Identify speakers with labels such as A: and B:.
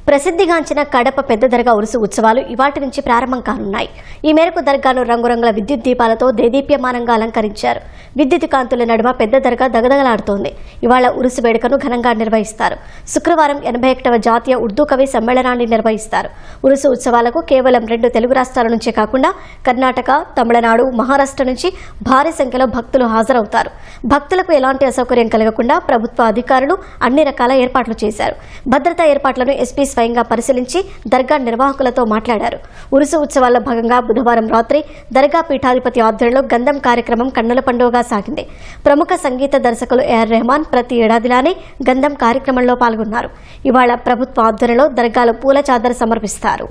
A: ప్రసిద్ధిగాంచిన కడప పెద్ద దర్గా ఉరుసు ఉత్సవాలు ఇవాటి నుంచి ప్రారంభం కానున్నాయి. ఈ మేరకు దర్గాను రంగురంగుల విద్యుత్ దీపాలతో దేదీప్యమానంగా అలంకరించారు. విద్యుత్ కాంతుల నడుమ పెద్ద దర్గా దగదగలాడుతోంది. ఇవాళ ఉరుసు వేడుకను ఘనంగా నిర్వహిస్తారు. శుక్రవారం 81వ జాతీయ ఉర్దూ కవి సమ్మేళనాన్ని నిర్వహిస్తారు. ఉరుసు ఉత్సవాలకు కేవలం 2 తెలుగు రాష్ట్రాల నుంచే కాకుండా కర్ణాటక, తమిళనాడు, మహారాష్ట్ర నుంచి భారీ సంఖ్యలో భక్తులు హాజరవుతారు. భక్తులకు ఎలాంటి అసౌకర్యం కలగకుండా ప్రభుత్వ అధికారులు అన్ని రకాల ఏర్పాట్లు చేశారు. భద్రతా ఏర్పాట్లను ఎస్పీ స్వయంగా పరిశీలించి దర్గా నిర్వాహకులతో మాట్లాడారు. ఉరుసు ఉత్సవాల్లో భాగంగా బుధవారం రాత్రి దర్గా పీఠాధిపతి ఆధ్వర్యంలో గంధం కార్యక్రమం కన్నుల పండుగగా సాగింది. ప్రముఖ సంగీత దర్శకులు ఏఆర్ రెహమాన్ ప్రతి ఏడాదిలానే గంధం కార్యక్రమంలో పాల్గొన్నారు. ఇవాళ ప్రభుత్వ ఆధ్వర్యంలో దర్గాలో పూల చాదర సమర్పిస్తారు.